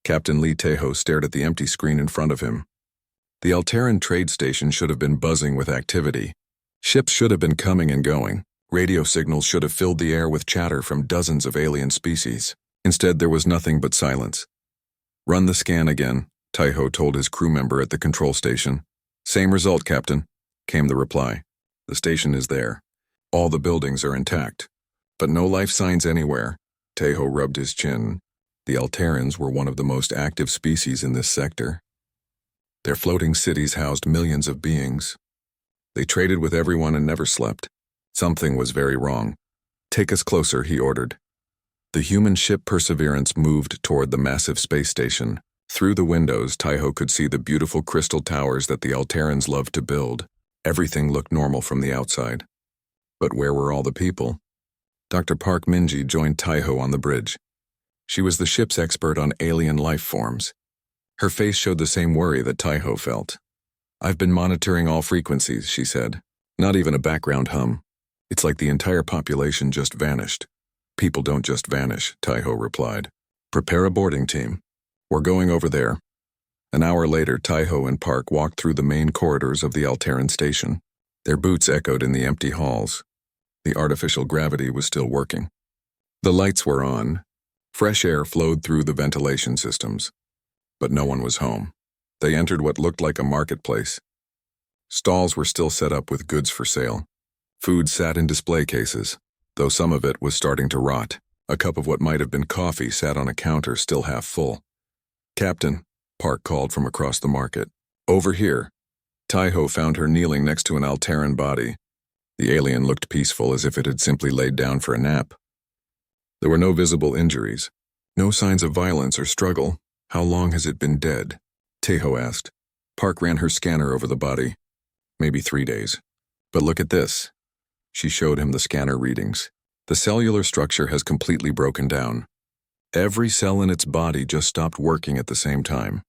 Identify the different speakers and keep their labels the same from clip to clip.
Speaker 1: Captain Lee Tejo stared at the empty screen in front of him. The Alteran trade station should have been buzzing with activity. Ships should have been coming and going. Radio signals should have filled the air with chatter from dozens of alien species. Instead, there was nothing but silence. "Run the scan again," Tejo told his crew member at the control station. "Same result, Captain," came the reply. "The station is there. All the buildings are intact. But no life signs anywhere." Tejo rubbed his chin. The Alterans were one of the most active species in this sector. Their floating cities housed millions of beings. They traded with everyone and never slept. Something was very wrong. "Take us closer," he ordered. The human ship Perseverance moved toward the massive space station. Through the windows, Tejo could see the beautiful crystal towers that the Alterans loved to build. Everything looked normal from the outside. But where were all the people? Dr. Park Minji joined Tejo on the bridge. She was the ship's expert on alien life forms. Her face showed the same worry that Tejo felt. "I've been monitoring all frequencies," she said. "Not even a background hum. It's like the entire population just vanished." "People don't just vanish," Tejo replied. "Prepare a boarding team. We're going over there." An hour later, Tejo and Park walked through the main corridors of the Alteran station. Their boots echoed in the empty halls. The artificial gravity was still working. The lights were on. Fresh air flowed through the ventilation systems. But no one was home. They entered what looked like a marketplace. Stalls were still set up with goods for sale. Food sat in display cases, though some of it was starting to rot. A cup of what might have been coffee sat on a counter still half full. "Captain," Park called from across the market. "Over here." Tejo found her kneeling next to an Alteran body. The alien looked peaceful, as if it had simply laid down for a nap. There were no visible injuries, no signs of violence or struggle. "How long has it been dead?" Tejo asked. Park ran her scanner over the body. "Maybe 3 days. But look at this." She showed him the scanner readings. "The cellular structure has completely broken down. Every cell in its body just stopped working at the same time."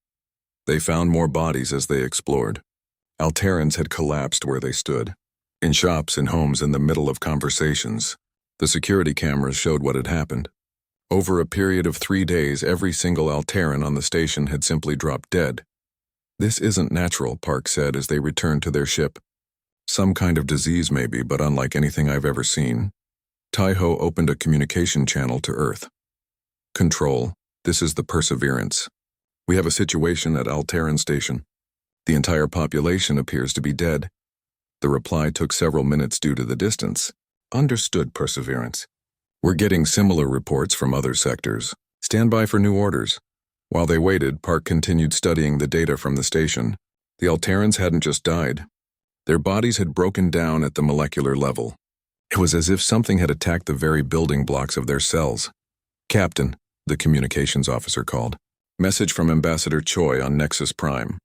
Speaker 1: They found more bodies as they explored. Alterans had collapsed where they stood. In shops and homes in the middle of conversations. The security cameras showed what had happened. Over a period of 3 days, every single Alteran on the station had simply dropped dead. "This isn't natural," Park said as they returned to their ship. "Some kind of disease maybe, but unlike anything I've ever seen." Tejo opened a communication channel to Earth. "Control, this is the Perseverance. We have a situation at Alteran Station. The entire population appears to be dead." The reply took several minutes due to the distance. "Understood, Perseverance. We're getting similar reports from other sectors. Stand by for new orders." While they waited, Park continued studying the data from the station. The Alterans hadn't just died. Their bodies had broken down at the molecular level. It was as if something had attacked the very building blocks of their cells. "Captain," the communications officer called. "Message from Ambassador Choi on Nexus Prime."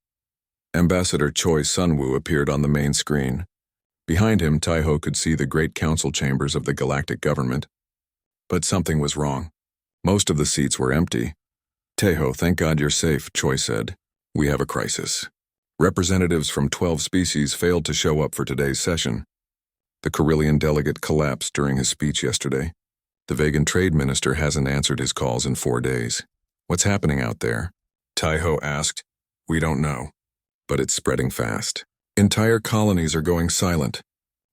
Speaker 1: Ambassador Choi Sunwoo appeared on the main screen. Behind him, Tejo could see the great council chambers of the galactic government. But something was wrong. Most of the seats were empty. "Tejo, thank God you're safe," Choi said. "We have a crisis. Representatives from 12 species failed to show up for today's session. The Carillion delegate collapsed during his speech yesterday. The Vegan trade minister hasn't answered his calls in 4 days. What's happening out there?" Tejo asked. "We don't know. But it's spreading fast. Entire colonies are going silent.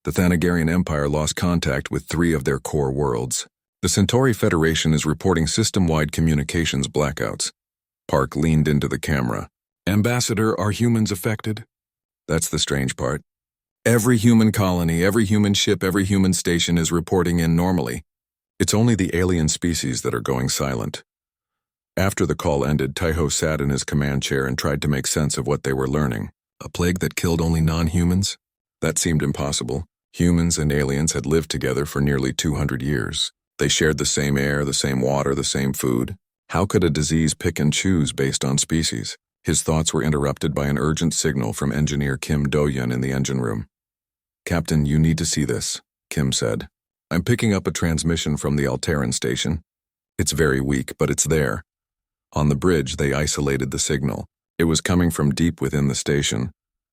Speaker 1: The Thanagarian Empire lost contact with 3 of their core worlds. The Centauri Federation is reporting system-wide communications blackouts." Park leaned into the camera. "Ambassador, are humans affected?" "That's the strange part. Every human colony, every human ship, every human station is reporting in normally. It's only the alien species that are going silent." After the call ended, Tejo sat in his command chair and tried to make sense of what they were learning. A plague that killed only non-humans? That seemed impossible. Humans and aliens had lived together for nearly 200 years. They shared the same air, the same water, the same food. How could a disease pick and choose based on species? His thoughts were interrupted by an urgent signal from engineer Kim Do-yeon in the engine room. "Captain, you need to see this," Kim said. "I'm picking up a transmission from the Alteran station. It's very weak, but it's there." On the bridge, they isolated the signal. It was coming from deep within the station,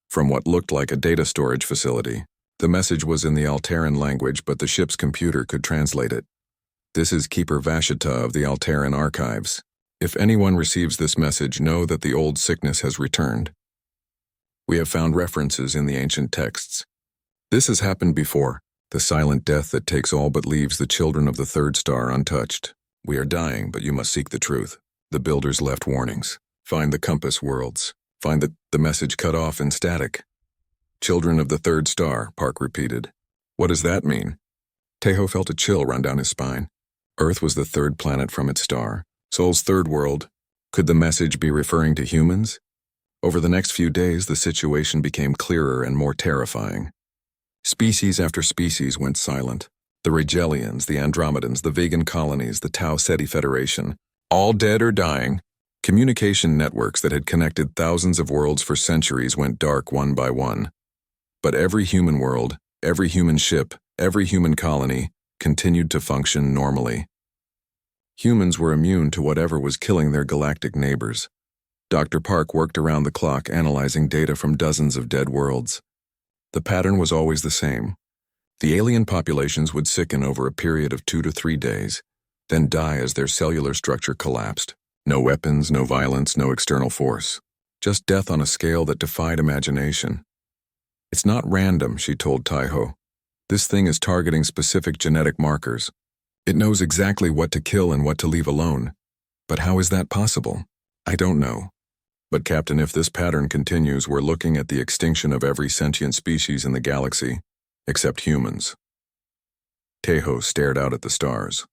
Speaker 1: from what looked like a data storage facility. The message was in the Alteran language, but the ship's computer could translate it. "This is Keeper Vashita of the Alteran Archives. If anyone receives this message, know that the old sickness has returned. We have found references in the ancient texts. This has happened before, the silent death that takes all but leaves the children of the third star untouched. We are dying, but you must seek the truth. The builders left warnings. Find the compass worlds. Find the message cut off in static. Children of the third star, Park repeated. What does that mean? Tejo felt a chill run down his spine. Earth was the third planet from its star, Sol's third world. Could the message be referring to humans? Over the next few days, the situation became clearer and more terrifying. Species after species went silent. The Rigelians, the Andromedans, the vegan colonies, the Tau Ceti Federation, all dead or dying. Communication networks that had connected thousands of worlds for centuries went dark one by one. But every human world, every human ship, every human colony continued to function normally. Humans were immune to whatever was killing their galactic neighbors. Dr. Park worked around the clock analyzing data from dozens of dead worlds. The pattern was always the same. The alien populations would sicken over a period of 2 to 3 days, then die as their cellular structure collapsed. No weapons, no violence, no external force. Just death on a scale that defied imagination. It's not random, she told Tejo. This thing is targeting specific genetic markers. It knows exactly what to kill and what to leave alone. But how is that possible? I don't know. But Captain, if this pattern continues, we're looking at the extinction of every sentient species in the galaxy, except humans. Tejo stared out at the stars.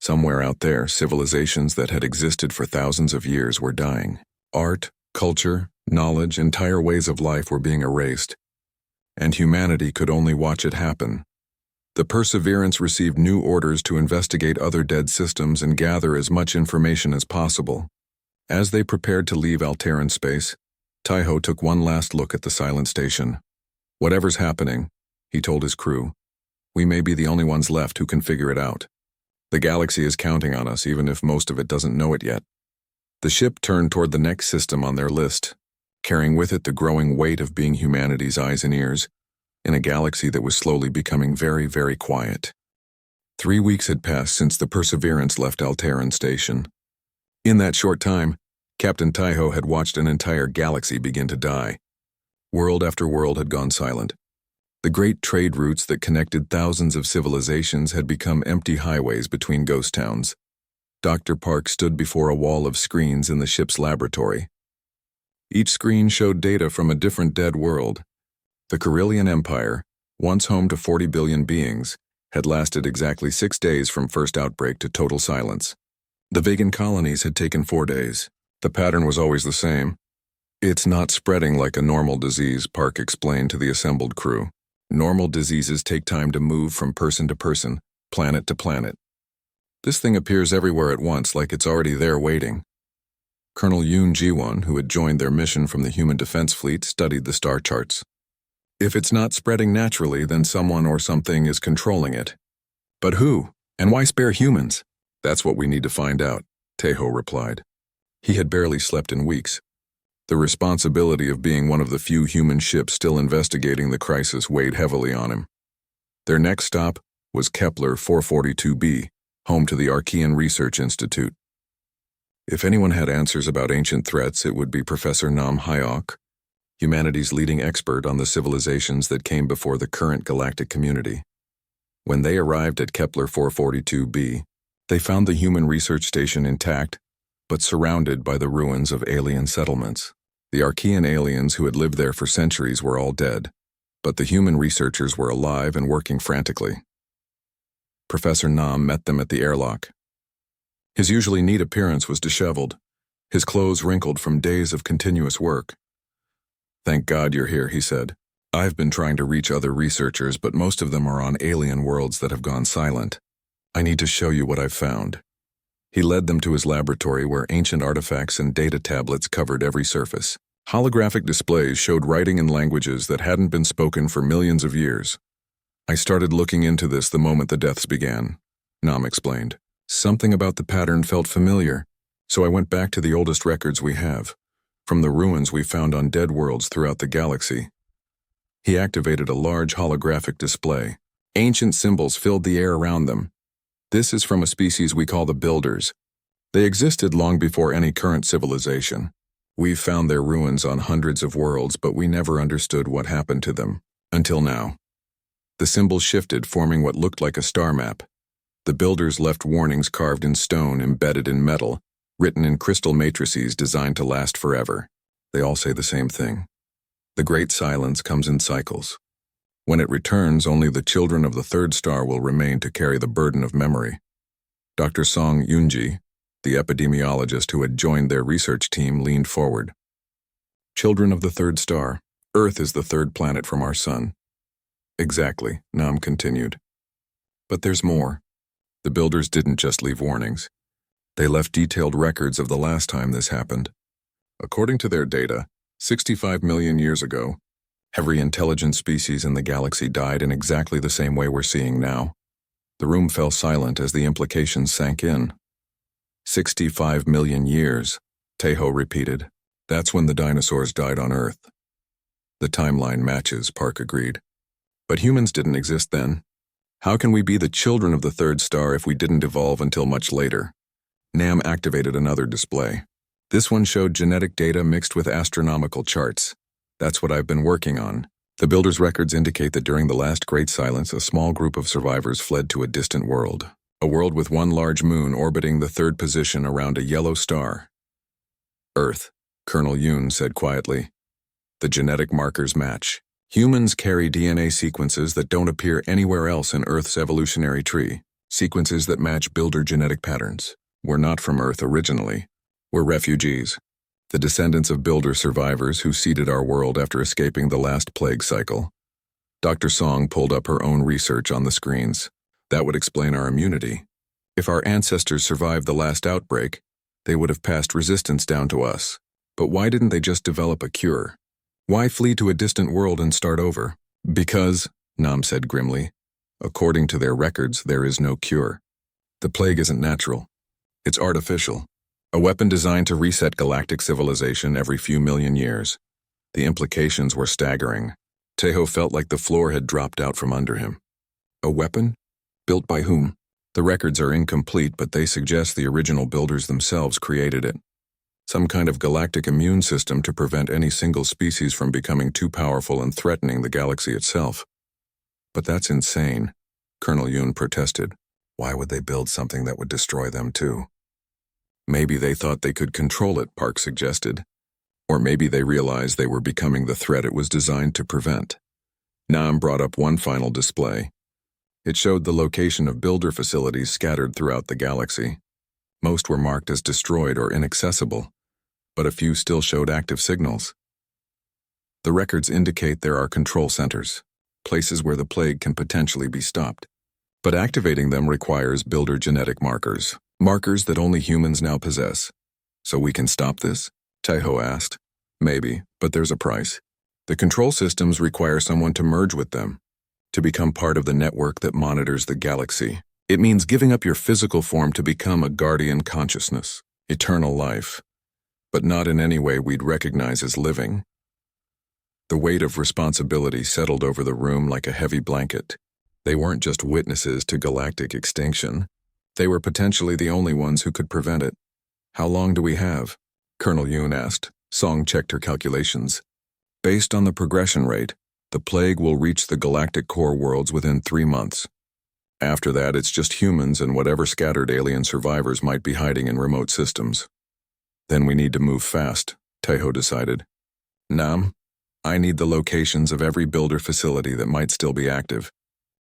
Speaker 1: Somewhere out there, civilizations that had existed for thousands of years were dying. Art, culture, knowledge, entire ways of life were being erased, and humanity could only watch it happen. The Perseverance received new orders to investigate other dead systems and gather as much information as possible. As they prepared to leave Alteran space, Tejo took one last look at the silent station. Whatever's happening, he told his crew, we may be the only ones left who can figure it out. The galaxy is counting on us, even if most of it doesn't know it yet. The ship turned toward the next system on their list, carrying with it the growing weight of being humanity's eyes and ears, in a galaxy that was slowly becoming very, very quiet. 3 weeks had passed since the Perseverance left Alteran station. In that short time, Captain Tejo had watched an entire galaxy begin to die. World after world had gone silent. The great trade routes that connected thousands of civilizations had become empty highways between ghost towns. Dr. Park stood before a wall of screens in the ship's laboratory. Each screen showed data from a different dead world. The Carillion Empire, once home to 40 billion beings, had lasted exactly 6 days from first outbreak to total silence. The vegan colonies had taken 4 days. The pattern was always the same. It's not spreading like a normal disease, Park explained to the assembled crew. Normal diseases take time to move from person to person, planet to planet. This thing appears everywhere at once, like it's already there waiting. Colonel Yoon Ji-won, who had joined their mission from the Human Defense Fleet, studied the star charts. If it's not spreading naturally, then someone or something is controlling it. But who? And why spare humans? That's what we need to find out, Tejo replied. He had barely slept in weeks. The responsibility of being one of the few human ships still investigating the crisis weighed heavily on him. Their next stop was Kepler 442b, home to the Archean Research Institute. If anyone had answers about ancient threats, it would be Professor Nam Hyok, humanity's leading expert on the civilizations that came before the current galactic community. When they arrived at Kepler 442b, they found the human research station intact, but surrounded by the ruins of alien settlements. The Archean aliens who had lived there for centuries were all dead, but the human researchers were alive and working frantically. Professor Nam met them at the airlock. His usually neat appearance was disheveled, his clothes wrinkled from days of continuous work. Thank God you're here, he said. I've been trying to reach other researchers, but most of them are on alien worlds that have gone silent. I need to show you what I've found. He led them to his laboratory where ancient artifacts and data tablets covered every surface. Holographic displays showed writing in languages that hadn't been spoken for millions of years. I started looking into this the moment the deaths began, Nam explained. Something about the pattern felt familiar, so I went back to the oldest records we have, from the ruins we found on dead worlds throughout the galaxy. He activated a large holographic display. Ancient symbols filled the air around them. This is from a species we call the Builders. They existed long before any current civilization. We've found their ruins on hundreds of worlds, but we never understood what happened to them. Until now. The symbols shifted, forming what looked like a star map. The builders left warnings carved in stone, embedded in metal, written in crystal matrices designed to last forever. They all say the same thing. The Great Silence comes in cycles. When it returns, only the children of the third star will remain to carry the burden of memory. Dr. Song Yoonji, the epidemiologist who had joined their research team, leaned forward. Children of the third star. Earth is the third planet from our sun. Exactly, Nam continued. But there's more. The builders didn't just leave warnings. They left detailed records of the last time this happened. According to their data, 65 million years ago, every intelligent species in the galaxy died in exactly the same way we're seeing now. The room fell silent as the implications sank in. 65 million years, Tejo repeated. That's when the dinosaurs died on Earth. The timeline matches, Park agreed. But humans didn't exist then. How can we be the children of the third star if we didn't evolve until much later? Nam activated another display. This one showed genetic data mixed with astronomical charts. That's what I've been working on. The builders' records indicate that during the last Great Silence, a small group of survivors fled to a distant world. A world with one large moon orbiting the third position around a yellow star. Earth, Colonel Yoon said quietly. The genetic markers match. Humans carry DNA sequences that don't appear anywhere else in Earth's evolutionary tree. Sequences that match builder genetic patterns. We're not from Earth originally. We're refugees. The descendants of builder survivors who seeded our world after escaping the last plague cycle. Dr. Song pulled up her own research on the screens. That would explain our immunity. If our ancestors survived the last outbreak, they would have passed resistance down to us. But why didn't they just develop a cure? Why flee to a distant world and start over? Because, Nam said grimly, according to their records, there is no cure. The plague isn't natural. It's artificial. A weapon designed to reset galactic civilization every few million years. The implications were staggering. Tejo felt like the floor had dropped out from under him. A weapon? Built by whom? The records are incomplete, but they suggest the original builders themselves created it. Some kind of galactic immune system to prevent any single species from becoming too powerful and threatening the galaxy itself. But that's insane, Colonel Yoon protested. Why would they build something that would destroy them too? Maybe they thought they could control it, Park suggested. Or maybe they realized they were becoming the threat it was designed to prevent. Nam brought up one final display. It showed the location of builder facilities scattered throughout the galaxy. Most were marked as destroyed or inaccessible, but a few still showed active signals. The records indicate there are control centers, places where the plague can potentially be stopped. But activating them requires builder genetic markers, markers that only humans now possess. So we can stop this? Tejo asked. Maybe, but there's a price. The control systems require someone to merge with them, to become part of the network that monitors the galaxy. It means giving up your physical form to become a guardian consciousness, eternal life, but not in any way we'd recognize as living. The weight of responsibility settled over the room like a heavy blanket. They weren't just witnesses to galactic extinction. They were potentially the only ones who could prevent it. How long do we have? Colonel Yoon asked. Song checked her calculations. Based on the progression rate, the plague will reach the galactic core worlds within 3 months. After that, it's just humans and whatever scattered alien survivors might be hiding in remote systems. Then we need to move fast, Tejo decided. Nam, I need the locations of every builder facility that might still be active.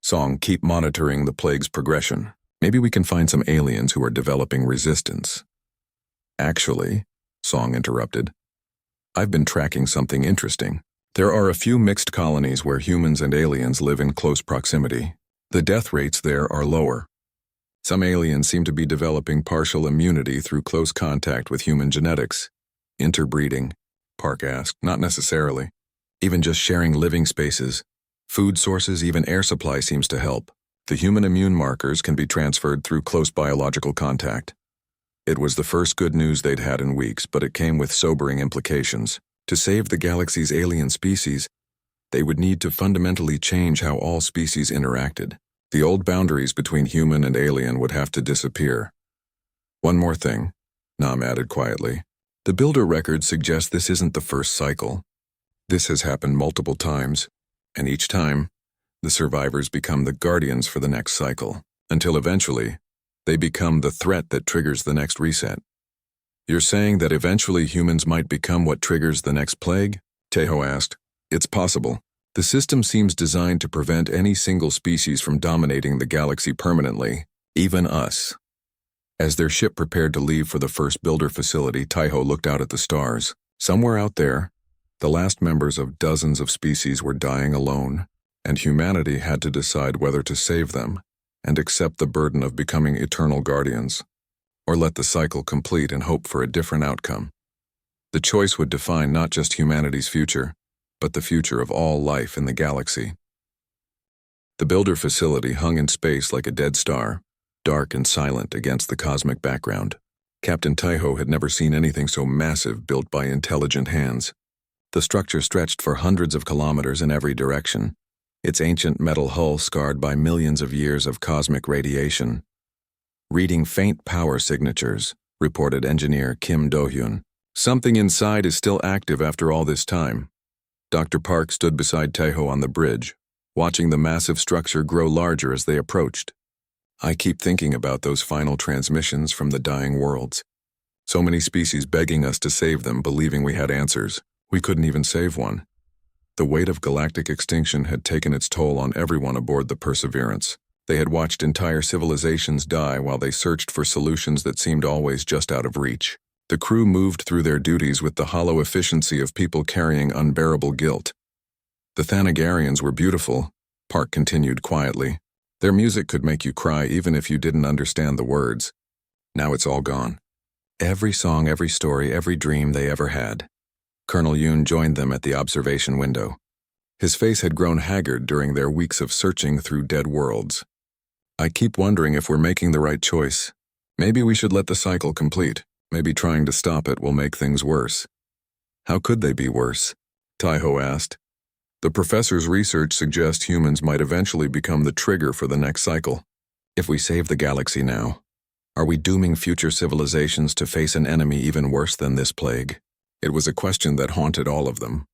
Speaker 1: Song, keep monitoring the plague's progression. Maybe we can find some aliens who are developing resistance. Actually, Song interrupted, I've been tracking something interesting. There are a few mixed colonies where humans and aliens live in close proximity. The death rates there are lower. Some aliens seem to be developing partial immunity through close contact with human genetics. Interbreeding, Park asked. Not necessarily. Even just sharing living spaces, food sources, even air supply seems to help. The human immune markers can be transferred through close biological contact. It was the first good news they'd had in weeks, but it came with sobering implications. To save the galaxy's alien species, they would need to fundamentally change how all species interacted. The old boundaries between human and alien would have to disappear. One more thing, Nam added quietly. The builder records suggest this isn't the first cycle. This has happened multiple times, and each time, the survivors become the guardians for the next cycle, until eventually, they become the threat that triggers the next reset. You're saying that eventually humans might become what triggers the next plague? Tejo asked. It's possible. The system seems designed to prevent any single species from dominating the galaxy permanently, even us. As their ship prepared to leave for the first builder facility, Tejo looked out at the stars. Somewhere out there, the last members of dozens of species were dying alone, and humanity had to decide whether to save them and accept the burden of becoming eternal guardians, or let the cycle complete and hope for a different outcome. The choice would define not just humanity's future, but the future of all life in the galaxy. The builder facility hung in space like a dead star, dark and silent against the cosmic background. Captain Tejo had never seen anything so massive built by intelligent hands. The structure stretched for hundreds of kilometers in every direction, its ancient metal hull scarred by millions of years of cosmic radiation. Reading faint power signatures, reported engineer Kim Do-hyun. Something inside is still active after all this time. Dr. Park stood beside Tejo on the bridge, watching the massive structure grow larger as they approached. I keep thinking about those final transmissions from the dying worlds. So many species begging us to save them, believing we had answers. We couldn't even save one. The weight of galactic extinction had taken its toll on everyone aboard the Perseverance. They had watched entire civilizations die while they searched for solutions that seemed always just out of reach. The crew moved through their duties with the hollow efficiency of people carrying unbearable guilt. The Thanagarians were beautiful, Park continued quietly. Their music could make you cry even if you didn't understand the words. Now it's all gone. Every song, every story, every dream they ever had. Colonel Yoon joined them at the observation window. His face had grown haggard during their weeks of searching through dead worlds. I keep wondering if we're making the right choice. Maybe we should let the cycle complete. Maybe trying to stop it will make things worse. How could they be worse? Tejo asked. The professor's research suggests humans might eventually become the trigger for the next cycle. If we save the galaxy now, are we dooming future civilizations to face an enemy even worse than this plague? It was a question that haunted all of them.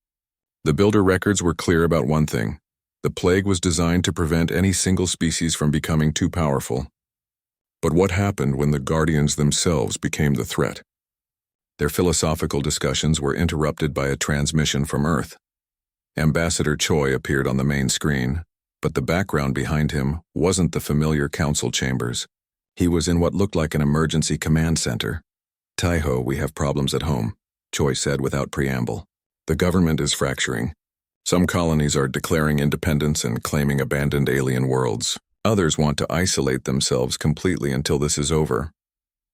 Speaker 1: The builder records were clear about one thing. The plague was designed to prevent any single species from becoming too powerful. But what happened when the Guardians themselves became the threat? Their philosophical discussions were interrupted by a transmission from Earth. Ambassador Choi appeared on the main screen, but the background behind him wasn't the familiar council chambers. He was in what looked like an emergency command center. Tejo, we have problems at home, Choi said without preamble. The government is fracturing. Some colonies are declaring independence and claiming abandoned alien worlds. Others want to isolate themselves completely until this is over.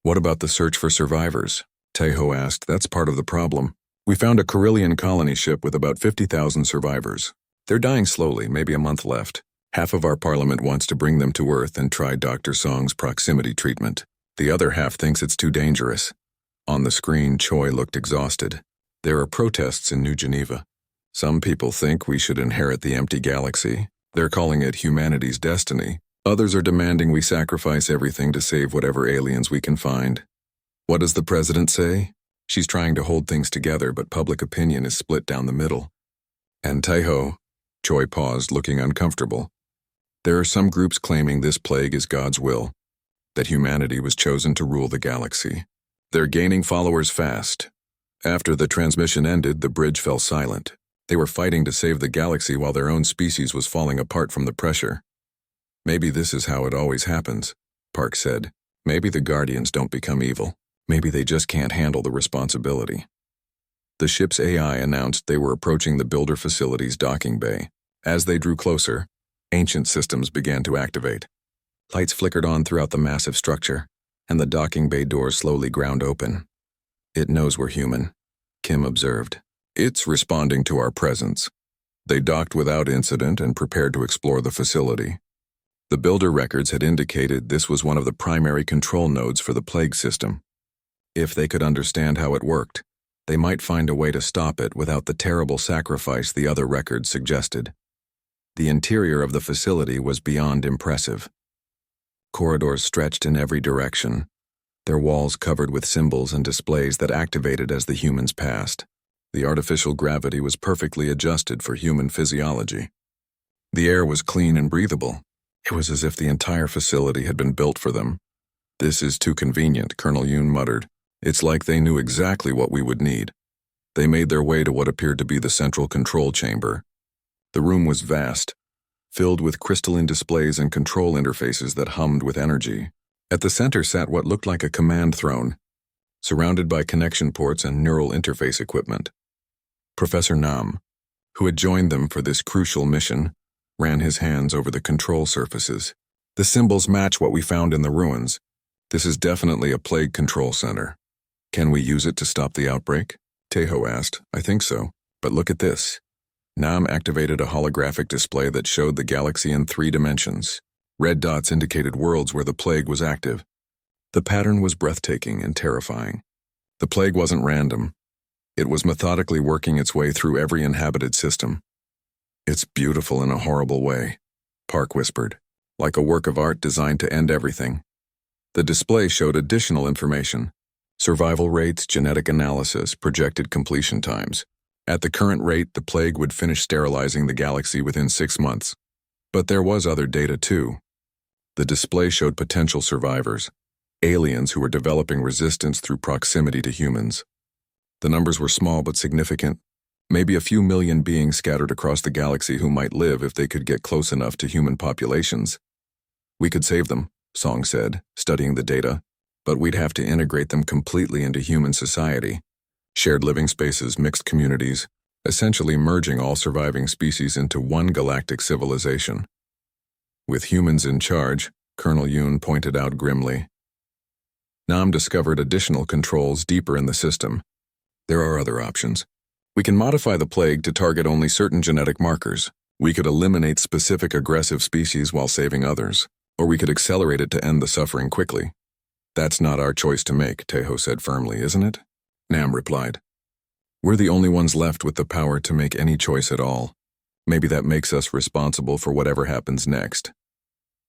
Speaker 1: What about the search for survivors? Tejo asked. That's part of the problem. We found a Carillion colony ship with about 50,000 survivors. They're dying slowly, maybe a month left. Half of our parliament wants to bring them to Earth and try Dr. Song's proximity treatment. The other half thinks it's too dangerous. On the screen, Choi looked exhausted. There are protests in New Geneva. Some people think we should inherit the empty galaxy. They're calling it humanity's destiny. Others are demanding we sacrifice everything to save whatever aliens we can find. What does the president say? She's trying to hold things together, but public opinion is split down the middle. And Tejo, Choi paused, looking uncomfortable. There are some groups claiming this plague is God's will, that humanity was chosen to rule the galaxy. They're gaining followers fast. After the transmission ended, the bridge fell silent. They were fighting to save the galaxy while their own species was falling apart from the pressure. Maybe this is how it always happens, Park said. Maybe the Guardians don't become evil. Maybe they just can't handle the responsibility. The ship's AI announced they were approaching the builder facility's docking bay. As they drew closer, ancient systems began to activate. Lights flickered on throughout the massive structure, and the docking bay doors slowly ground open. It knows we're human, Kim observed. It's responding to our presence. They docked without incident and prepared to explore the facility. The builder records had indicated this was one of the primary control nodes for the plague system. If they could understand how it worked, they might find a way to stop it without the terrible sacrifice the other records suggested. The interior of the facility was beyond impressive. Corridors stretched in every direction. their walls covered with symbols and displays that activated as the humans passed. The artificial gravity was perfectly adjusted for human physiology. The air was clean and breathable. It was as if the entire facility had been built for them. "This is too convenient," Colonel Yoon muttered. "It's like they knew exactly what we would need." They made their way to what appeared to be the central control chamber. The room was vast, filled with crystalline displays and control interfaces that hummed with energy. At the center sat what looked like a command throne, surrounded by connection ports and neural interface equipment. Professor Nam, who had joined them for this crucial mission, ran his hands over the control surfaces. "The symbols match what we found in the ruins. This is definitely a plague control center. Can we use it to stop the outbreak?" Taeho asked. "I think so, but look at this." Nam activated a holographic display that showed the galaxy in 3 dimensions. Red dots indicated worlds where the plague was active. The pattern was breathtaking and terrifying. The plague wasn't random. It was methodically working its way through every inhabited system. "It's beautiful in a horrible way," Park whispered, "like a work of art designed to end everything." The display showed additional information: survival rates, genetic analysis, projected completion times. At the current rate, the plague would finish sterilizing the galaxy within 6 months. But there was other data too. The display showed potential survivors, aliens who were developing resistance through proximity to humans. The numbers were small but significant. Maybe a few million beings scattered across the galaxy who might live if they could get close enough to human populations. "We could save them," Song said, studying the data, "but we'd have to integrate them completely into human society. Shared living spaces, mixed communities, essentially merging all surviving species into one galactic civilization." "With humans in charge," Colonel Yoon pointed out grimly. Nam discovered additional controls deeper in the system. "There are other options. We can modify the plague to target only certain genetic markers. We could eliminate specific aggressive species while saving others, or we could accelerate it to end the suffering quickly." "That's not our choice to make," Taeho said firmly, "isn't it?" Nam replied. "We're the only ones left with the power to make any choice at all. Maybe that makes us responsible for whatever happens next."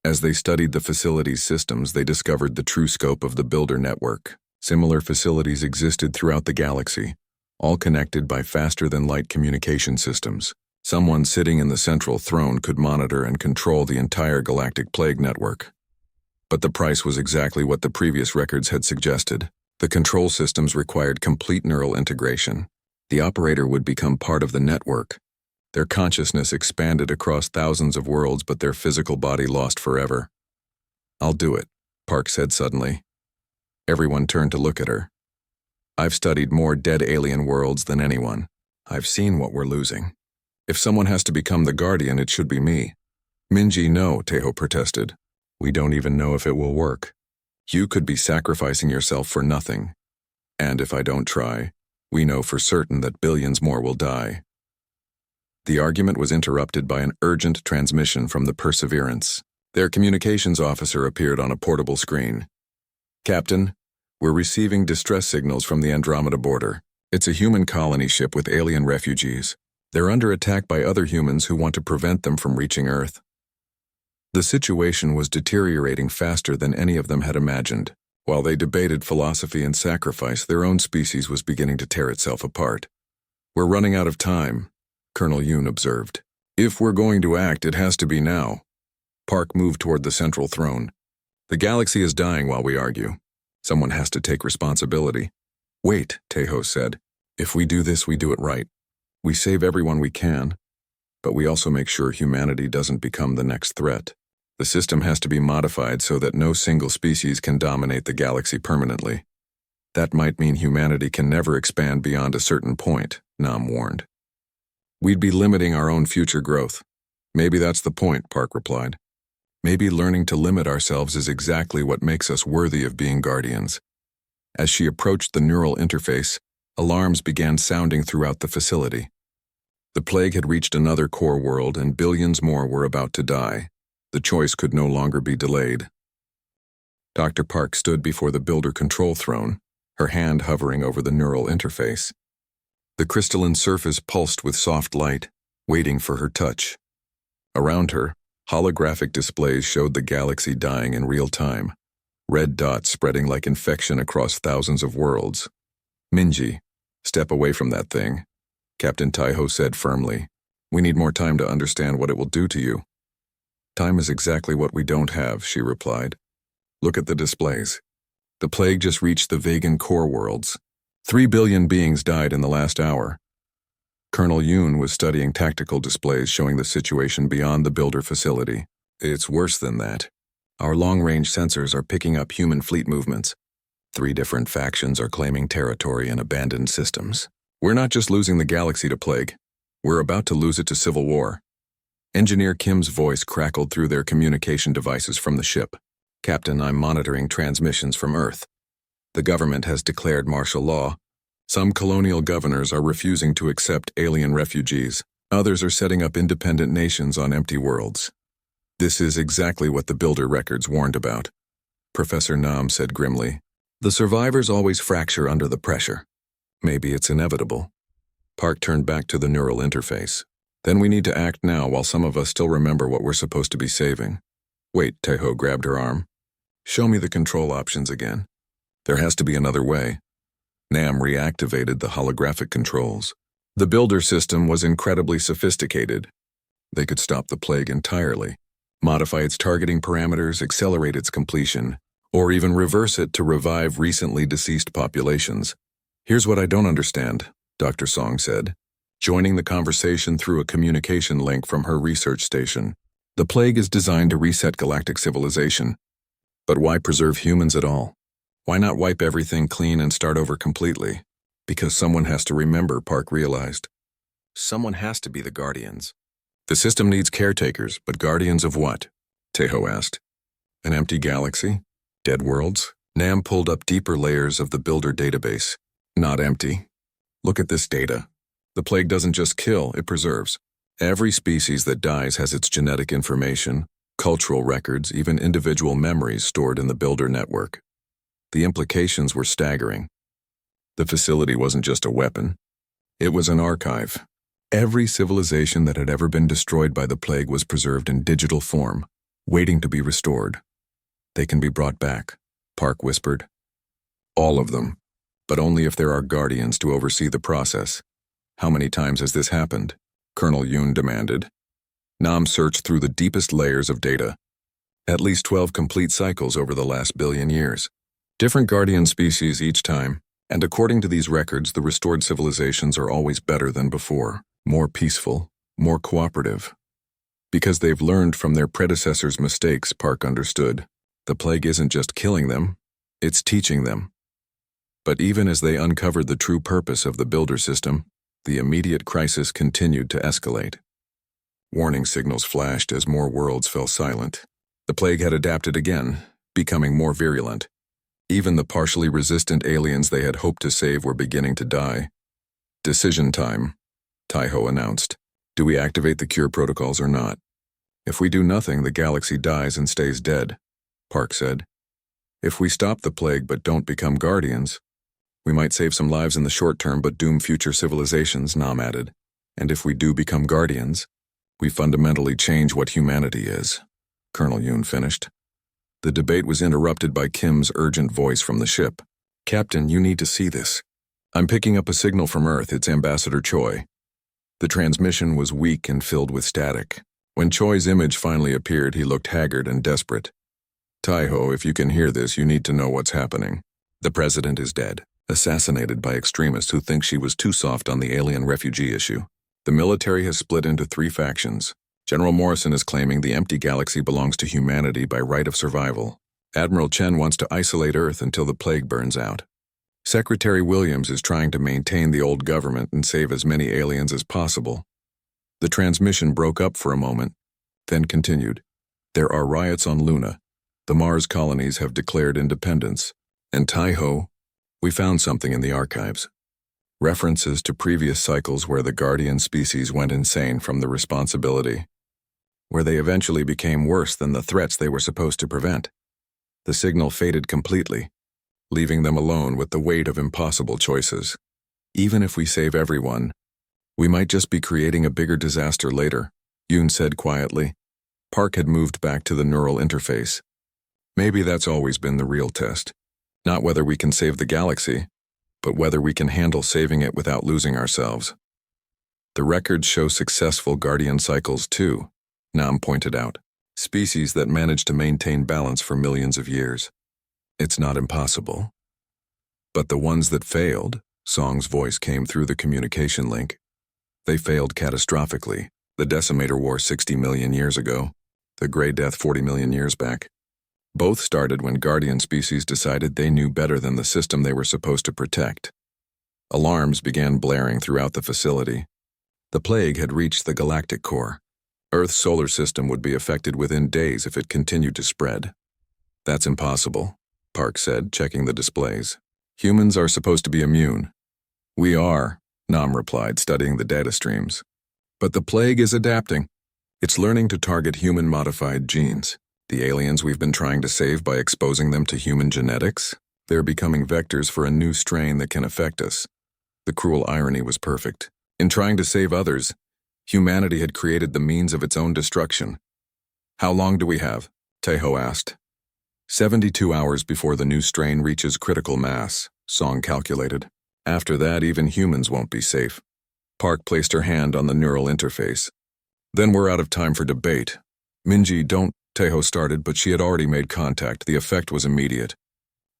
Speaker 1: As they studied the facility's systems, they discovered the true scope of the Builder network. Similar facilities existed throughout the galaxy, all connected by faster-than-light communication systems. Someone sitting in the central throne could monitor and control the entire galactic plague network. But the price was exactly what the previous records had suggested. The control systems required complete neural integration. The operator would become part of the network. Their consciousness expanded across thousands of worlds, but their physical body lost forever. "I'll do it," Park said suddenly. Everyone turned to look at her. "I've studied more dead alien worlds than anyone. I've seen what we're losing. If someone has to become the guardian, it should be me." "Minji, no," Taeho protested. "We don't even know if it will work. You could be sacrificing yourself for nothing. And if I don't try, we know for certain that billions more will die." The argument was interrupted by an urgent transmission from the Perseverance. Their communications officer appeared on a portable screen. "Captain, we're receiving distress signals from the Andromeda border. It's a human colony ship with alien refugees. They're under attack by other humans who want to prevent them from reaching Earth." The situation was deteriorating faster than any of them had imagined. While they debated philosophy and sacrifice, their own species was beginning to tear itself apart. "We're running out of time," Colonel Yoon observed. "If we're going to act, it has to be now." Park moved toward the central throne. "The galaxy is dying while we argue. Someone has to take responsibility." "Wait," Taeho said. "If we do this, we do it right. We save everyone we can, but we also make sure humanity doesn't become the next threat. The system has to be modified so that no single species can dominate the galaxy permanently. That might mean humanity can never expand beyond a certain point," Nam warned. "We'd be limiting our own future growth." "Maybe that's the point," Park replied. "Maybe learning to limit ourselves is exactly what makes us worthy of being guardians." As she approached the neural interface, alarms began sounding throughout the facility. The plague had reached another core world, and billions more were about to die. The choice could no longer be delayed. Dr. Park stood before the Builder control throne, her hand hovering over the neural interface. The crystalline surface pulsed with soft light, waiting for her touch. Around her, holographic displays showed the galaxy dying in real time. red dots spreading like infection across thousands of worlds. Minji, step away from that thing, Captain Taiho said firmly. We need more time to understand what it will do to you. Time is exactly what we don't have, she replied. Look at the displays. The plague just reached the Vegan core worlds. 3 billion beings died in the last hour. Colonel Yoon was studying tactical displays showing the situation beyond the builder facility. It's worse than that. Our long-range sensors are picking up human fleet movements. 3 different factions are claiming territory in abandoned systems. We're not just losing the galaxy to plague. We're about to lose it to civil war. Engineer Kim's voice crackled through their communication devices from the ship. Captain, I'm monitoring transmissions from Earth. The government has declared martial law. Some colonial governors are refusing to accept alien refugees. Others are setting up independent nations on empty worlds. This is exactly what the Builder records warned about. Professor Nam said grimly. The survivors always fracture under the pressure. Maybe it's inevitable. Park turned back to the neural interface. Then we need to act now while some of us still remember what we're supposed to be saving. Wait, Taiho grabbed her arm. Show me the control options again. There has to be another way. Nam reactivated the holographic controls. The Builder system was incredibly sophisticated. They could stop the plague entirely, modify its targeting parameters, accelerate its completion, or even reverse it to revive recently deceased populations. Here's what I don't understand, Dr. Song said, joining the conversation through a communication link from her research station. The plague is designed to reset galactic civilization. But why preserve humans at all? Why not wipe everything clean and start over completely? Because someone has to remember, Park realized. Someone has to be the Guardians. The system needs caretakers, but guardians of what? Taiho asked. An empty galaxy? Dead worlds? Nam pulled up deeper layers of the Builder database. Not empty. Look at this data. The plague doesn't just kill, it preserves. Every species that dies has its genetic information, cultural records, even individual memories stored in the Builder network. The implications were staggering. The facility wasn't just a weapon. It was an archive. Every civilization that had ever been destroyed by the plague was preserved in digital form, waiting to be restored. They can be brought back, Park whispered. All of them, but only if there are guardians to oversee the process. How many times has this happened? Colonel Yoon demanded. Nam searched through the deepest layers of data. At least 12 complete cycles over the last billion years. Different guardian species each time, and according to these records, the restored civilizations are always better than before, more peaceful, more cooperative. Because they've learned from their predecessors' mistakes, Park understood. The plague isn't just killing them, it's teaching them. But even as they uncovered the true purpose of the Builder system, the immediate crisis continued to escalate. Warning signals flashed as more worlds fell silent. The plague had adapted again, becoming more virulent. Even the partially resistant aliens they had hoped to save were beginning to die. Decision time, Taiho announced. Do we activate the cure protocols or not? If we do nothing, the galaxy dies and stays dead, Park said. If we stop the plague but don't become guardians, we might save some lives in the short term but doom future civilizations, Nam added. And if we do become guardians, we fundamentally change what humanity is, Colonel Yoon finished. The debate was interrupted by Kim's urgent voice from the ship. Captain, you need to see this. I'm picking up a signal from Earth, it's Ambassador Choi. The transmission was weak and filled with static. When Choi's image finally appeared, he looked haggard and desperate. Taiho, if you can hear this, you need to know what's happening. The president is dead, assassinated by extremists who think she was too soft on the alien refugee issue. The military has split into 3 factions. General Morrison is claiming the empty galaxy belongs to humanity by right of survival. Admiral Chen wants to isolate Earth until the plague burns out. Secretary Williams is trying to maintain the old government and save as many aliens as possible. The transmission broke up for a moment, then continued. There are riots on Luna. The Mars colonies have declared independence. And Taiho, we found something in the archives. References to previous cycles where the guardian species went insane from the responsibility, where they eventually became worse than the threats they were supposed to prevent. The signal faded completely, leaving them alone with the weight of impossible choices. Even if we save everyone, we might just be creating a bigger disaster later, Yoon said quietly. Park had moved back to the neural interface. Maybe that's always been the real test. Not whether we can save the galaxy, but whether we can handle saving it without losing ourselves. The records show successful guardian cycles too, Nam pointed out. Species that manage to maintain balance for millions of years. It's not impossible. But the ones that failed, Song's voice came through the communication link. They failed catastrophically. The Decimator War 60 million years ago, the Grey Death 40 million years back. Both started when guardian species decided they knew better than the system they were supposed to protect. Alarms began blaring throughout the facility. The plague had reached the galactic core. Earth's solar system would be affected within days if it continued to spread. That's impossible, Park said, checking the displays. Humans are supposed to be immune. We are, Nam replied, studying the data streams. But the plague is adapting. It's learning to target human-modified genes. The aliens we've been trying to save by exposing them to human genetics? They're becoming vectors for a new strain that can affect us. The cruel irony was perfect. In trying to save others, humanity had created the means of its own destruction. How long do we have? Tejo asked. 72 hours before the new strain reaches critical mass, Song calculated. After that, even humans won't be safe. Park placed her hand on the neural interface. Then we're out of time for debate. Minji, don't, Tejo started, but she had already made contact. The effect was immediate.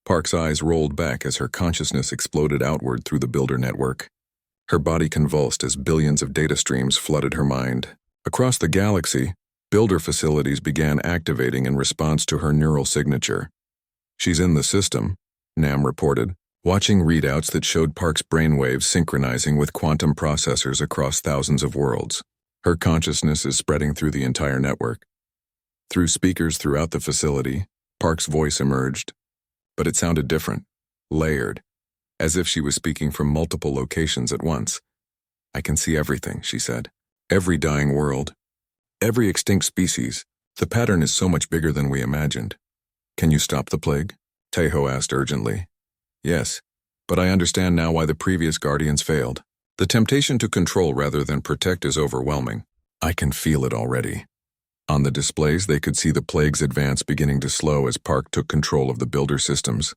Speaker 1: Park's eyes rolled back as her consciousness exploded outward through the builder network. Her body convulsed as billions of data streams flooded her mind. Across the galaxy, builder facilities began activating in response to her neural signature. She's in the system, Nam reported, watching readouts that showed Park's brainwaves synchronizing with quantum processors across thousands of worlds. Her consciousness is spreading through the entire network. Through speakers throughout the facility, Park's voice emerged, but it sounded different, layered, as if she was speaking from multiple locations at once. I can see everything, she said. Every dying world. Every extinct species. The pattern is so much bigger than we imagined. Can you stop the plague? Tejo asked urgently. Yes, but I understand now why the previous guardians failed. The temptation to control rather than protect is overwhelming. I can feel it already. On the displays, they could see the plague's advance beginning to slow as Park took control of the builder systems.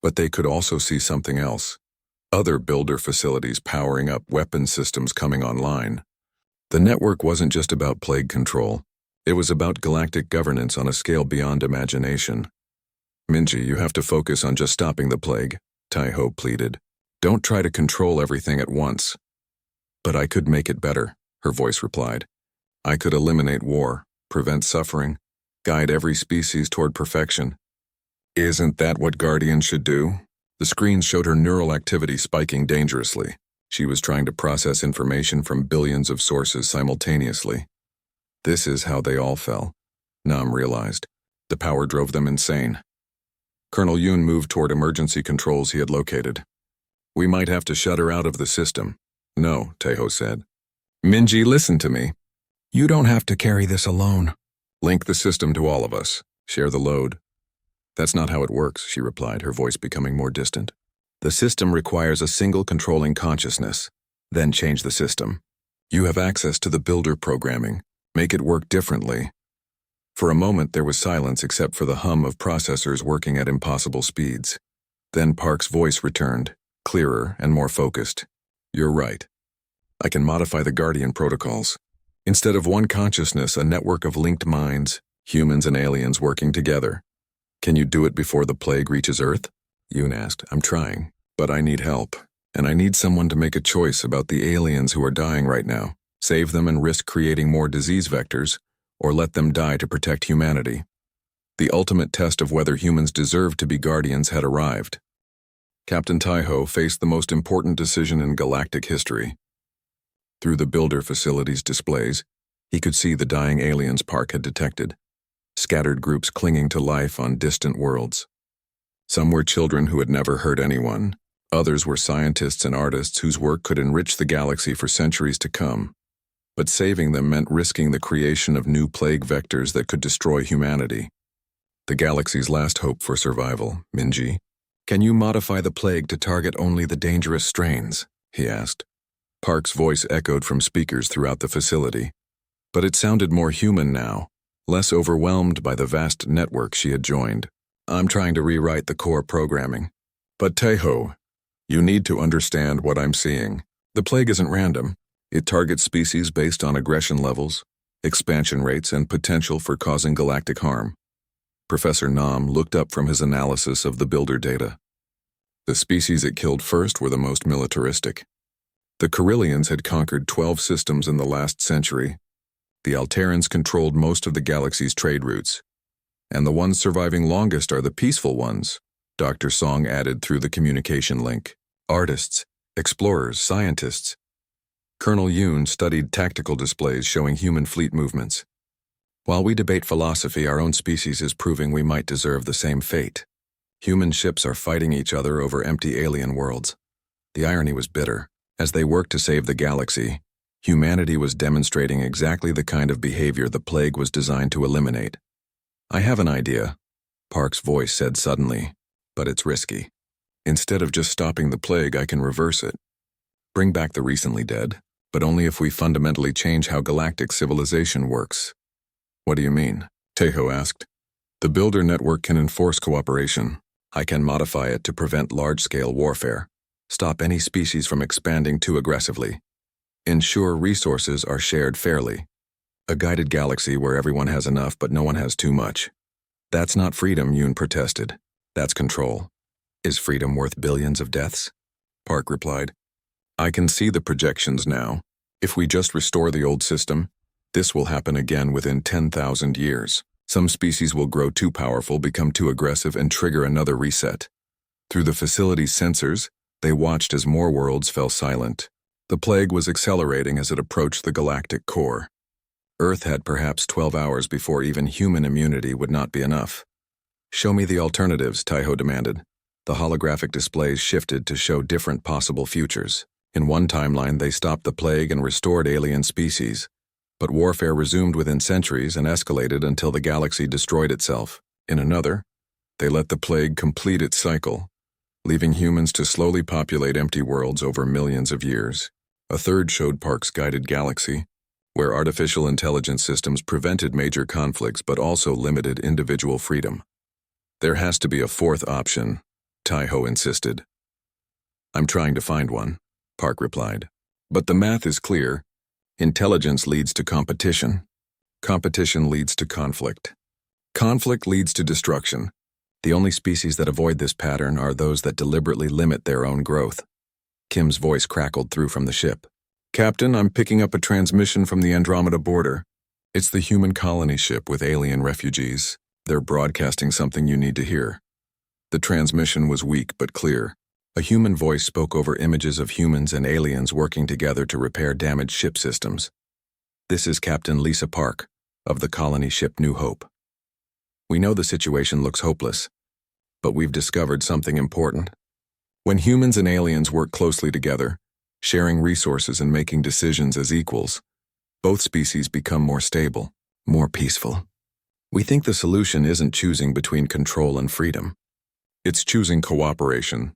Speaker 1: But they could also see something else. Other builder facilities powering up, weapon systems coming online. The network wasn't just about plague control. It was about galactic governance on a scale beyond imagination. Minji, you have to focus on just stopping the plague, Tejo pleaded. Don't try to control everything at once. But I could make it better, her voice replied. I could eliminate war, prevent suffering, guide every species toward perfection. Isn't that what Guardians should do? The screens showed her neural activity spiking dangerously. She was trying to process information from billions of sources simultaneously. This is how they all fell, Nam realized. The power drove them insane. Colonel Yoon moved toward emergency controls he had located. We might have to shut her out of the system. No, Tejo said. Minji, listen to me. You don't have to carry this alone. Link the system to all of us. Share the load. That's not how it works, she replied, her voice becoming more distant. The system requires a single controlling consciousness. Then change the system. You have access to the builder programming. Make it work differently. For a moment there was silence except for the hum of processors working at impossible speeds. Then Park's voice returned, clearer and more focused. You're right. I can modify the Guardian protocols. Instead of one consciousness, a network of linked minds, humans and aliens working together. Can you do it before the plague reaches Earth? Yoon asked. I'm trying, but I need help. And I need someone to make a choice about the aliens who are dying right now. Save them and risk creating more disease vectors, or let them die to protect humanity. The ultimate test of whether humans deserve to be guardians had arrived. Captain Tejo faced the most important decision in galactic history. Through the builder facility's displays, he could see the dying aliens Park had detected, scattered groups clinging to life on distant worlds. Some were children who had never hurt anyone. Others were scientists and artists whose work could enrich the galaxy for centuries to come. But saving them meant risking the creation of new plague vectors that could destroy humanity. The galaxy's last hope for survival, Minji. Can you modify the plague to target only the dangerous strains? He asked. Park's voice echoed from speakers throughout the facility. But it sounded more human now, less overwhelmed by the vast network she had joined. I'm trying to rewrite the core programming. But Tejo, you need to understand what I'm seeing. The plague isn't random. It targets species based on aggression levels, expansion rates, and potential for causing galactic harm. Professor Nam looked up from his analysis of the builder data. The species it killed first were the most militaristic. The Carillions had conquered 12 systems in the last century. The Alterans controlled most of the galaxy's trade routes. And the ones surviving longest are the peaceful ones, Dr. Song added through the communication link. Artists, explorers, scientists. Colonel Yoon studied tactical displays showing human fleet movements. While we debate philosophy, our own species is proving we might deserve the same fate. Human ships are fighting each other over empty alien worlds. The irony was bitter. As they worked to save the galaxy, humanity was demonstrating exactly the kind of behavior the plague was designed to eliminate. I have an idea, Park's voice said suddenly, but it's risky. Instead of just stopping the plague, I can reverse it. Bring back the recently dead, but only if we fundamentally change how galactic civilization works. What do you mean? Tejo asked. The builder network can enforce cooperation. I can modify it to prevent large-scale warfare, stop any species from expanding too aggressively, ensure resources are shared fairly. A guided galaxy where everyone has enough but no one has too much. That's not freedom, Yoon protested. That's control. Is freedom worth billions of deaths? Park replied. I can see the projections now. If we just restore the old system, this will happen again within 10,000 years. Some species will grow too powerful, become too aggressive, and trigger another reset. Through the facility's sensors, they watched as more worlds fell silent. The plague was accelerating as it approached the galactic core. Earth had perhaps 12 hours before even human immunity would not be enough. Show me the alternatives, Tejo demanded. The holographic displays shifted to show different possible futures. In one timeline, they stopped the plague and restored alien species. But warfare resumed within centuries and escalated until the galaxy destroyed itself. In another, they let the plague complete its cycle, leaving humans to slowly populate empty worlds over millions of years. A third showed Park's guided galaxy, where artificial intelligence systems prevented major conflicts but also limited individual freedom. There has to be a fourth option, Tejo insisted. I'm trying to find one, Park replied. But the math is clear. Intelligence leads to competition. Competition leads to conflict. Conflict leads to destruction. The only species that avoid this pattern are those that deliberately limit their own growth. Kim's voice crackled through from the ship. Captain, I'm picking up a transmission from the Andromeda border. It's the human colony ship with alien refugees. They're broadcasting something you need to hear. The transmission was weak but clear. A human voice spoke over images of humans and aliens working together to repair damaged ship systems. This is Captain Lisa Park, of the colony ship New Hope. We know the situation looks hopeless, but we've discovered something important. When humans and aliens work closely together, sharing resources and making decisions as equals, both species become more stable, more peaceful. We think the solution isn't choosing between control and freedom. It's choosing cooperation.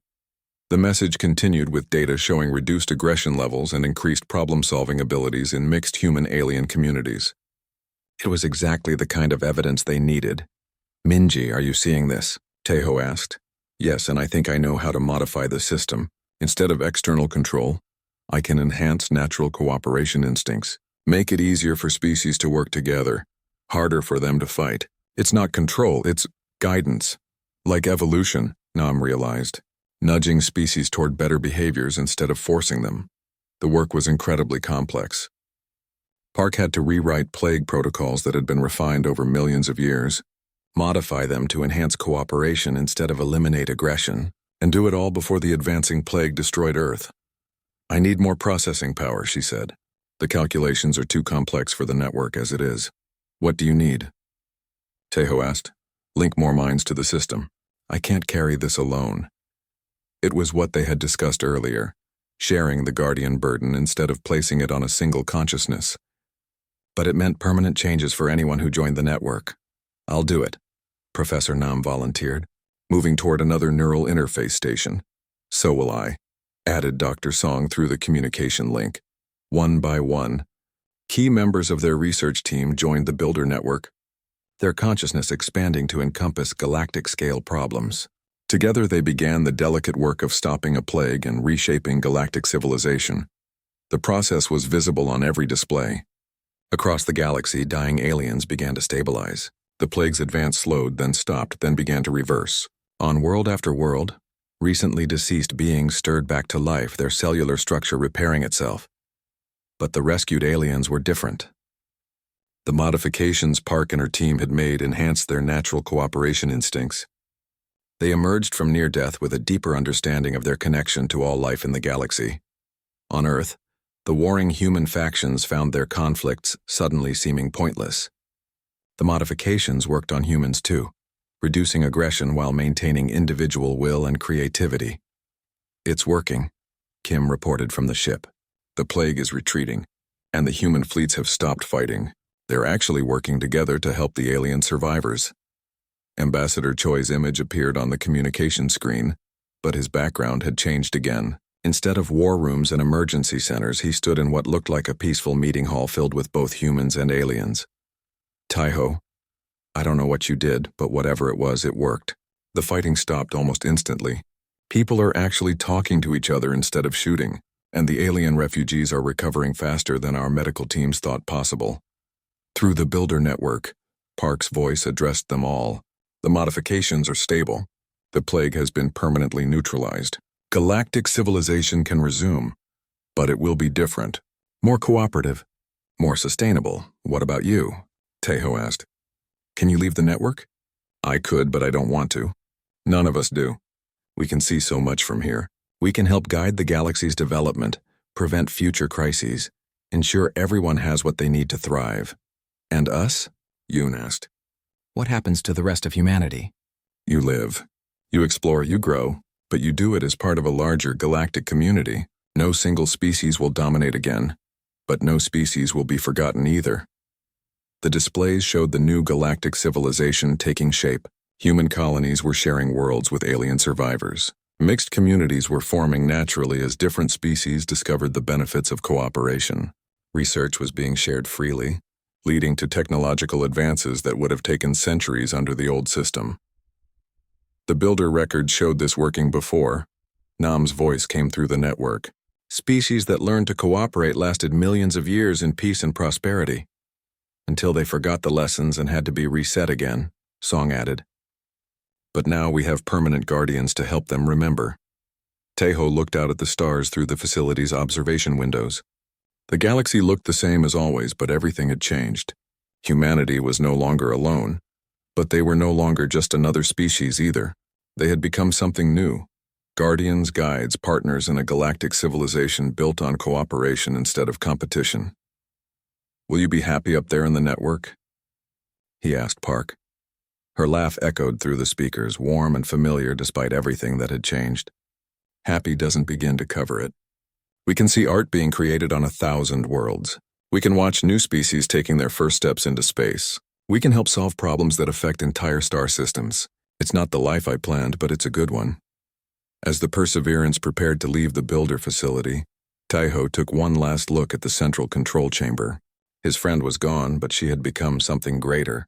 Speaker 1: The message continued with data showing reduced aggression levels and increased problem-solving abilities in mixed human-alien communities. It was exactly the kind of evidence they needed. Minji, are you seeing this? Tejo asked. Yes, and I think I know how to modify the system. Instead of external control, I can enhance natural cooperation instincts, make it easier for species to work together, harder for them to fight. It's not control, it's guidance. Like evolution, Nam realized, nudging species toward better behaviors instead of forcing them. The work was incredibly complex. Park had to rewrite plague protocols that had been refined over millions of years, modify them to enhance cooperation instead of eliminate aggression, and do it all before the advancing plague destroyed Earth. I need more processing power, she said. The calculations are too complex for the network as it is. What do you need? Tejo asked. Link more minds to the system. I can't carry this alone. It was what they had discussed earlier, sharing the guardian burden instead of placing it on a single consciousness. But it meant permanent changes for anyone who joined the network. I'll do it, Professor Nam volunteered, moving toward another neural interface station. So will I, added Dr. Song through the communication link. One by one, key members of their research team joined the builder network, their consciousness expanding to encompass galactic-scale problems. Together they began the delicate work of stopping a plague and reshaping galactic civilization. The process was visible on every display. Across the galaxy, dying aliens began to stabilize. The plague's advance slowed, then stopped, then began to reverse. On world after world, recently deceased beings stirred back to life, their cellular structure repairing itself. But the rescued aliens were different. The modifications Park and her team had made enhanced their natural cooperation instincts. They emerged from near death with a deeper understanding of their connection to all life in the galaxy. On Earth, the warring human factions found their conflicts suddenly seeming pointless. The modifications worked on humans too, reducing aggression while maintaining individual will and creativity. "It's working," Kim reported from the ship. "The plague is retreating, and the human fleets have stopped fighting. They're actually working together to help the alien survivors." Ambassador Choi's image appeared on the communication screen, but his background had changed again. Instead of war rooms and emergency centers, he stood in what looked like a peaceful meeting hall filled with both humans and aliens. "Taiho, I don't know what you did, but whatever it was, it worked." The fighting stopped almost instantly. People are actually talking to each other instead of shooting, and the alien refugees are recovering faster than our medical teams thought possible. Through the Builder Network, Park's voice addressed them all. "The modifications are stable. The plague has been permanently neutralized. Galactic civilization can resume, but it will be different. More cooperative, more sustainable. What about you?" Taiho asked. "Can you leave the network?" "I could, but I don't want to. None of us do. We can see so much from here. We can help guide the galaxy's development, prevent future crises, ensure everyone has what they need to thrive." "And us?" Yoon asked.
Speaker 2: "What happens to the rest of humanity?"
Speaker 1: "You live. You explore, you grow, but you do it as part of a larger galactic community. No single species will dominate again, but no species will be forgotten either." The displays showed the new galactic civilization taking shape. Human colonies were sharing worlds with alien survivors. Mixed communities were forming naturally as different species discovered the benefits of cooperation. Research was being shared freely, leading to technological advances that would have taken centuries under the old system. The Builder record showed this working before. Nam's voice came through the network. "Species that learned to cooperate lasted millions of years in peace and prosperity, until they forgot the lessons and had to be reset again," Song added. "But now we have permanent guardians to help them remember." Taiho looked out at the stars through the facility's observation windows. The galaxy looked the same as always, but everything had changed. Humanity was no longer alone, but they were no longer just another species either. They had become something new. Guardians, guides, partners in a galactic civilization built on cooperation instead of competition. "Will you be happy up there in the network?" he asked Park. Her laugh echoed through the speakers, warm and familiar despite everything that had changed. "Happy doesn't begin to cover it. We can see art being created on 1,000 worlds. We can watch new species taking their first steps into space. We can help solve problems that affect entire star systems. It's not the life I planned, but it's a good one." As the Perseverance prepared to leave the Builder facility, Taiho took one last look at the central control chamber. His friend was gone, but she had become something greater.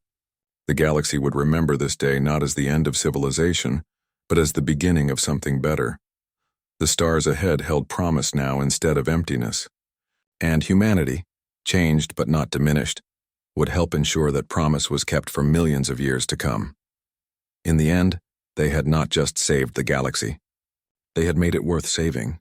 Speaker 1: The galaxy would remember this day not as the end of civilization, but as the beginning of something better. The stars ahead held promise now instead of emptiness. And humanity, changed but not diminished, would help ensure that promise was kept for millions of years to come. In the end, they had not just saved the galaxy. They had made it worth saving.